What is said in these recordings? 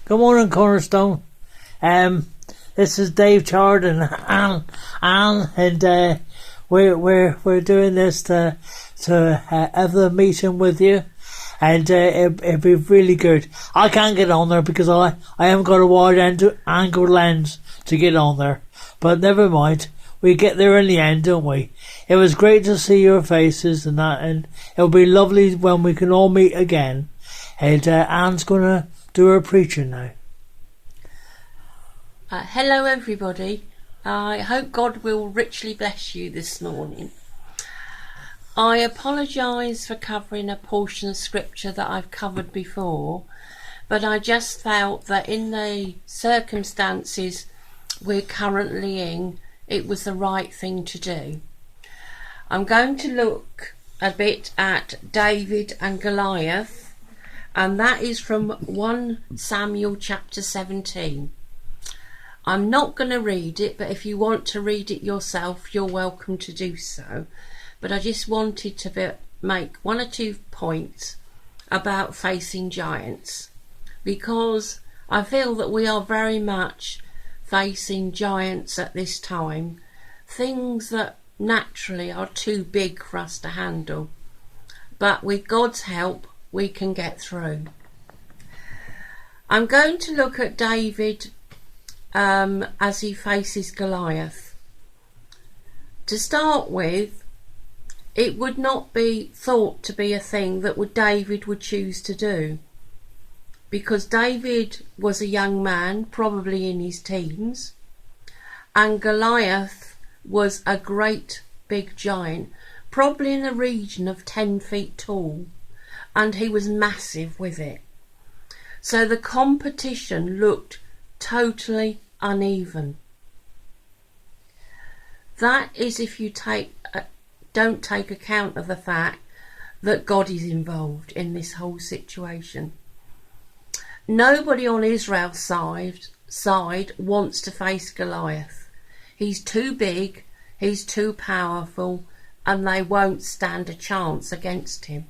Good morning, Cornerstone. This is Dave Chard and Anne, and we're doing this to have the meeting with you, and it'll be really good. I can't get on there because I haven't got a wide angle lens to get on there, but never mind. We get there in the end, don't we? It was great to see your faces and that, and it'll be lovely when we can all meet again. And Anne's gonna do her preaching now. Hello everybody. I hope God will richly bless you this morning. I apologise for covering a portion of scripture that I've covered before, but I just felt that in the circumstances we're currently in, it was the right thing to do. I'm going to look a bit at David and Goliath, and that is from 1 Samuel chapter 17. I'm not going to read it, but if you want to read it yourself, you're welcome to do so. But I just wanted to make one or two points about facing giants, because I feel that we are very much facing giants at this time, things that naturally are too big for us to handle, but with God's help we can get through. I'm going to look at David as he faces Goliath. To start with, it would not be thought to be a thing that David would choose to do, because David was a young man, probably in his teens, and Goliath was a great big giant, probably in the region of 10 feet tall, and he was massive with it. So the competition looked totally uneven. That is if you don't take account of the fact that God is involved in this whole situation. Nobody on Israel's side wants to face Goliath. He's too big, he's too powerful, and they won't stand a chance against him.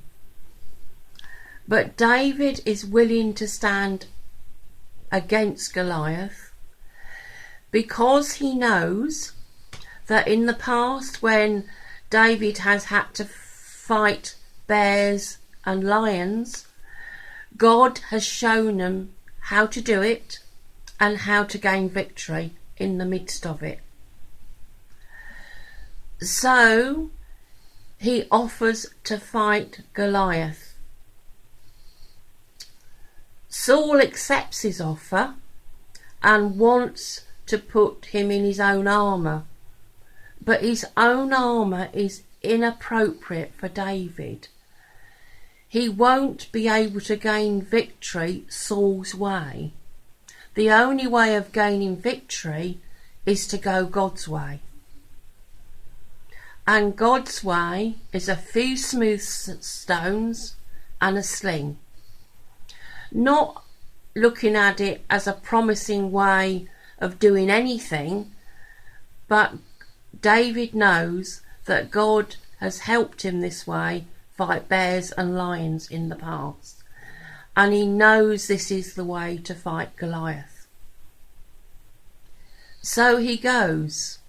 But David is willing to stand against Goliath because he knows that in the past, when David has had to fight bears and lions, God has shown him how to do it and how to gain victory in the midst of it. So he offers to fight Goliath. Saul accepts his offer and wants to put him in his own armour, but his own armour is inappropriate for David. He won't be able to gain victory Saul's way. The only way of gaining victory is to go God's way. And God's way is a few smooth stones and a sling. Not looking at it as a promising way of doing anything, but David knows that God has helped him this way fight bears and lions in the past, and he knows this is the way to fight Goliath. So he goes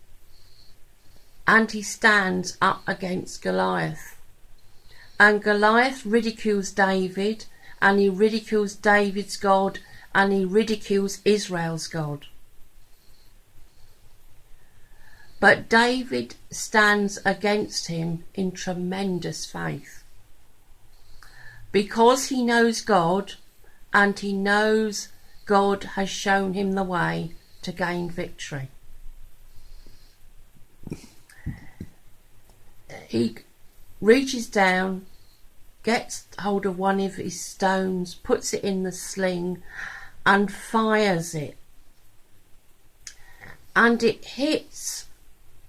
and he stands up against Goliath, and Goliath ridicules David, and he ridicules David's God, and he ridicules Israel's God. But David stands against him in tremendous faith, because he knows God, and he knows God has shown him the way to gain victory. He reaches down, gets hold of one of his stones, puts it in the sling and fires it, and it hits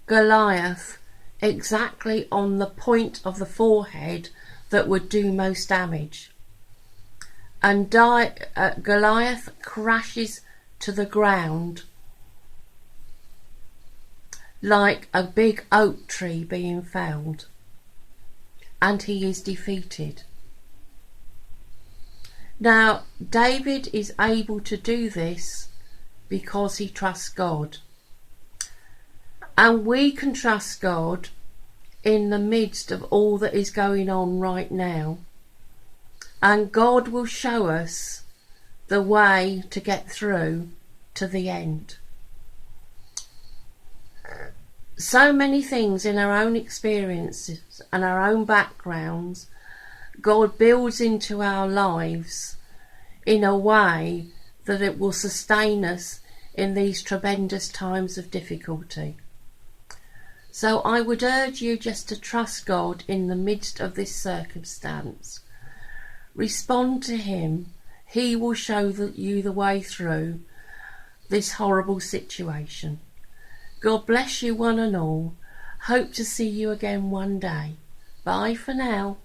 Goliath exactly on the point of the forehead that would do most damage, and Goliath crashes to the ground like a big oak tree being felled, and he is defeated. Now, David is able to do this because he trusts God. And we can trust God in the midst of all that is going on right now. And God will show us the way to get through to the end. So many things in our own experiences and our own backgrounds, God builds into our lives in a way that it will sustain us in these tremendous times of difficulty. So I would urge you just to trust God in the midst of this circumstance. Respond to him. He will show you the way through this horrible situation. God bless you one and all. Hope to see you again one day. Bye for now.